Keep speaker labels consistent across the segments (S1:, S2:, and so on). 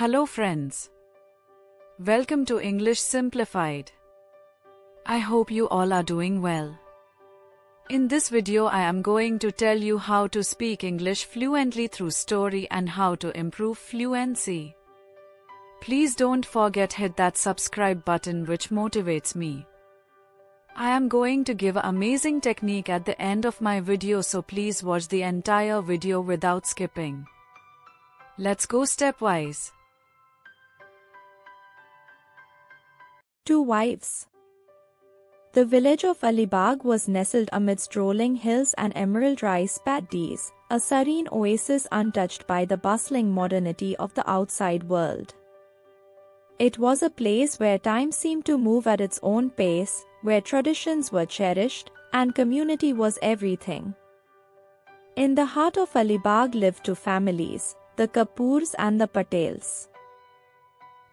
S1: Hello friends. Welcome to English Simplified. I hope you all are doing well. In this video I am going to tell you how to speak English fluently through story and how to improve fluency. Please don't forget hit that subscribe button which motivates me. I am going to give an amazing technique at the end of my video, so please watch the entire video without skipping. Let's go stepwise.
S2: Two wives. The village of Alibag was nestled amidst rolling hills and emerald rice paddies, a serene oasis untouched by the bustling modernity of the outside world. It was a place where time seemed to move at its own pace, where traditions were cherished, and community was everything. In the heart of Alibag lived two families, the Kapoors and the Patels.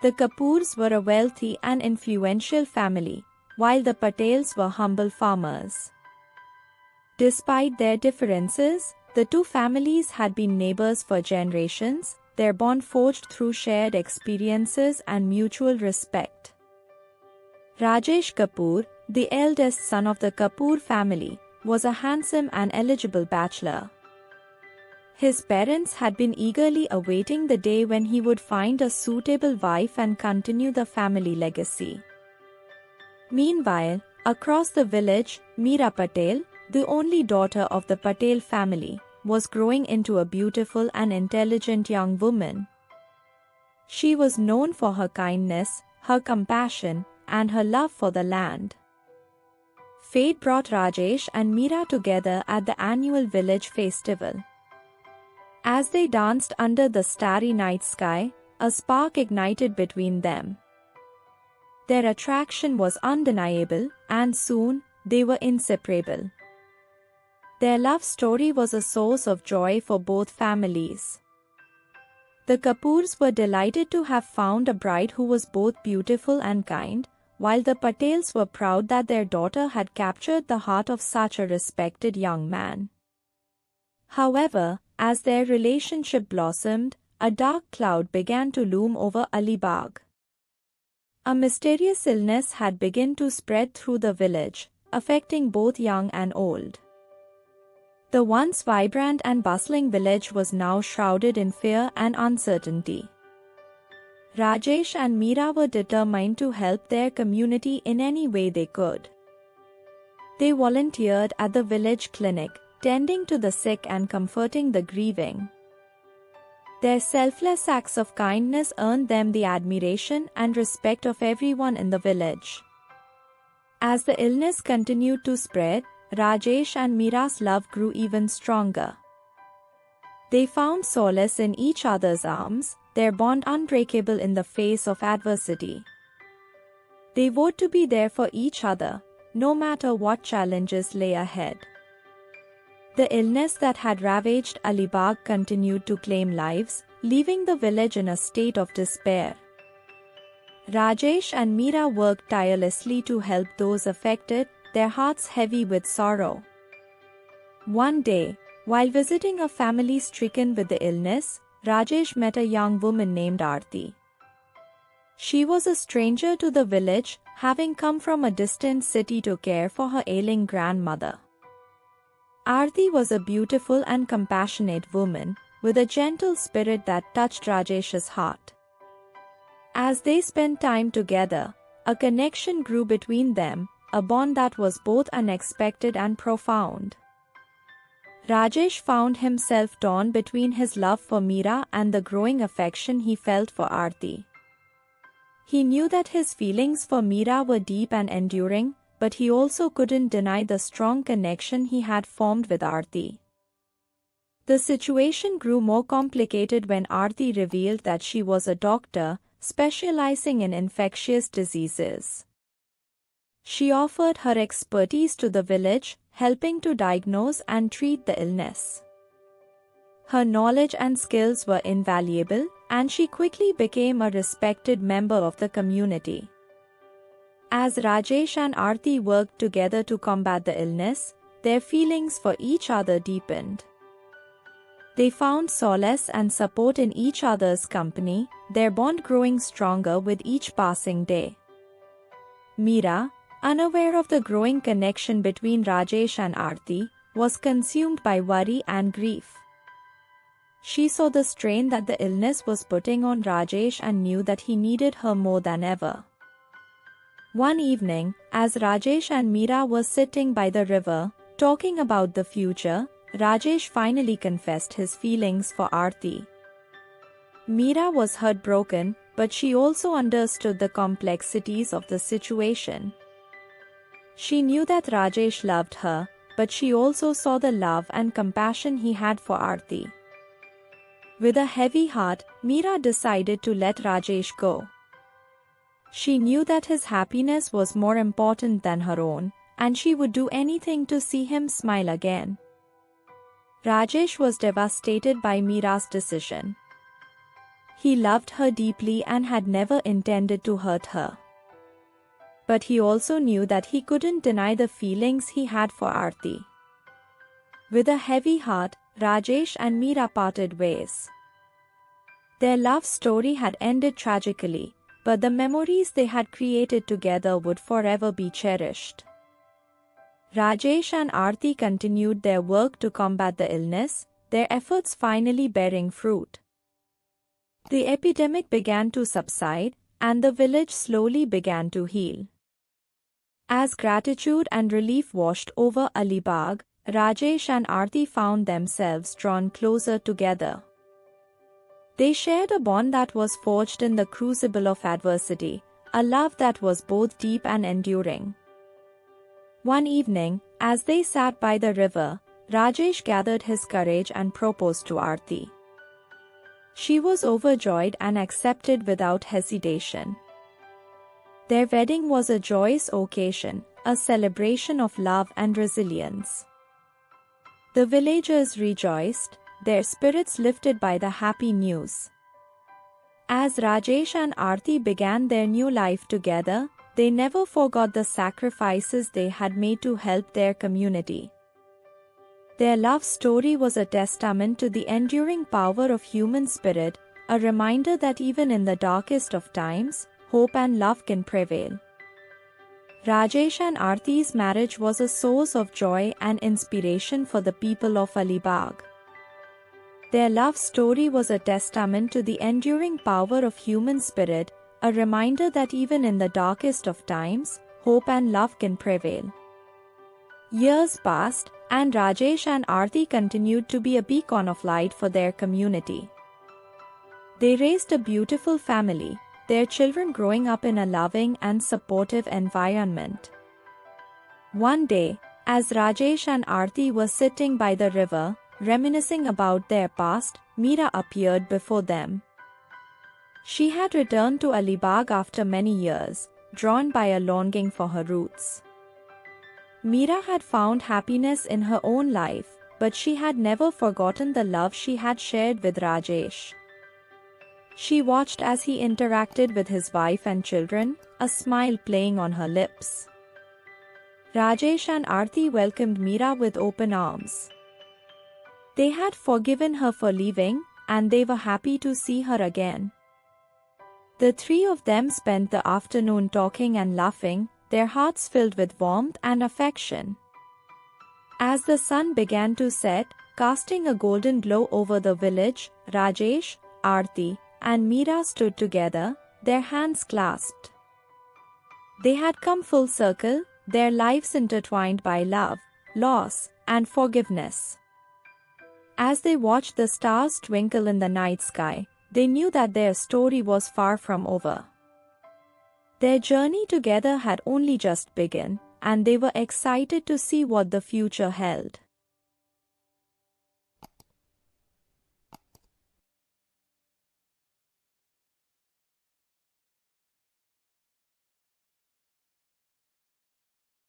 S2: The Kapoors were a wealthy and influential family, while the Patels were humble farmers. Despite their differences, the two families had been neighbors for generations, their bond forged through shared experiences and mutual respect. Rajesh Kapoor, the eldest son of the Kapoor family, was a handsome and eligible bachelor. His parents had been eagerly awaiting the day when he would find a suitable wife and continue the family legacy. Meanwhile, across the village, Meera Patel, the only daughter of the Patel family, was growing into a beautiful and intelligent young woman. She was known for her kindness, her compassion, and her love for the land. Fate brought Rajesh and Meera together at the annual village festival. As they danced under the starry night sky, a spark ignited between them. Their attraction was undeniable, and soon, they were inseparable. Their love story was a source of joy for both families. The Kapoors were delighted to have found a bride who was both beautiful and kind, while the Patels were proud that their daughter had captured the heart of such a respected young man. However, as their relationship blossomed, a dark cloud began to loom over Alibag. A mysterious illness had begun to spread through the village, affecting both young and old. The once vibrant and bustling village was now shrouded in fear and uncertainty. Rajesh and Meera were determined to help their community in any way they could. They volunteered at the village clinic, tending to the sick and comforting the grieving. Their selfless acts of kindness earned them the admiration and respect of everyone in the village. As the illness continued to spread, Rajesh and Meera's love grew even stronger. They found solace in each other's arms, their bond unbreakable in the face of adversity. They vowed to be there for each other, no matter what challenges lay ahead. The illness that had ravaged Alibag continued to claim lives, leaving the village in a state of despair. Rajesh and Meera worked tirelessly to help those affected, their hearts heavy with sorrow. One day, while visiting a family stricken with the illness, Rajesh met a young woman named Aarti. She was a stranger to the village, having come from a distant city to care for her ailing grandmother. Aarti was a beautiful and compassionate woman, with a gentle spirit that touched Rajesh's heart. As they spent time together, a connection grew between them, a bond that was both unexpected and profound. Rajesh found himself torn between his love for Meera and the growing affection he felt for Aarti. He knew that his feelings for Meera were deep and enduring, but he also couldn't deny the strong connection he had formed with Aarti. The situation grew more complicated when Aarti revealed that she was a doctor, specializing in infectious diseases. She offered her expertise to the village, helping to diagnose and treat the illness. Her knowledge and skills were invaluable, and she quickly became a respected member of the community. As Rajesh and Aarti worked together to combat the illness, their feelings for each other deepened. They found solace and support in each other's company, their bond growing stronger with each passing day. Meera, unaware of the growing connection between Rajesh and Aarti, was consumed by worry and grief. She saw the strain that the illness was putting on Rajesh and knew that he needed her more than ever. One evening, as Rajesh and Meera were sitting by the river, talking about the future, Rajesh finally confessed his feelings for Aarti. Meera was heartbroken, but she also understood the complexities of the situation. She knew that Rajesh loved her, but she also saw the love and compassion he had for Aarti. With a heavy heart, Meera decided to let Rajesh go. She knew that his happiness was more important than her own, and she would do anything to see him smile again. Rajesh was devastated by Meera's decision. He loved her deeply and had never intended to hurt her. But he also knew that he couldn't deny the feelings he had for Aarti. With a heavy heart, Rajesh and Meera parted ways. Their love story had ended tragically, but the memories they had created together would forever be cherished. Rajesh and Aarti continued their work to combat the illness, their efforts finally bearing fruit. The epidemic began to subside, and the village slowly began to heal. As gratitude and relief washed over Alibag, Rajesh and Aarti found themselves drawn closer together. They shared a bond that was forged in the crucible of adversity, a love that was both deep and enduring. One evening, as they sat by the river, Rajesh gathered his courage and proposed to Aarti. She was overjoyed and accepted without hesitation. Their wedding was a joyous occasion, a celebration of love and resilience. The villagers rejoiced, their spirits lifted by the happy news. As Rajesh and Aarti began their new life together, they never forgot the sacrifices they had made to help their community. Their love story was a testament to the enduring power of human spirit, a reminder that even in the darkest of times, hope and love can prevail. Rajesh and Aarti's marriage was a source of joy and inspiration for the people of Alibag. Their love story was a testament to the enduring power of human spirit, a reminder that even in the darkest of times, hope and love can prevail. Years passed, and Rajesh and Aarti continued to be a beacon of light for their community. They raised a beautiful family, their children growing up in a loving and supportive environment. One day, as Rajesh and Aarti were sitting by the river, reminiscing about their past, Meera appeared before them. She had returned to Alibag after many years, drawn by a longing for her roots. Meera had found happiness in her own life, but she had never forgotten the love she had shared with Rajesh. She watched as he interacted with his wife and children, a smile playing on her lips. Rajesh and Aarti welcomed Meera with open arms. They had forgiven her for leaving, and they were happy to see her again. The three of them spent the afternoon talking and laughing, their hearts filled with warmth and affection. As the sun began to set, casting a golden glow over the village, Rajesh, Aarti, and Meera stood together, their hands clasped. They had come full circle, their lives intertwined by love, loss, and forgiveness. As they watched the stars twinkle in the night sky, they knew that their story was far from over. Their journey together had only just begun, and they were excited to see what the future held.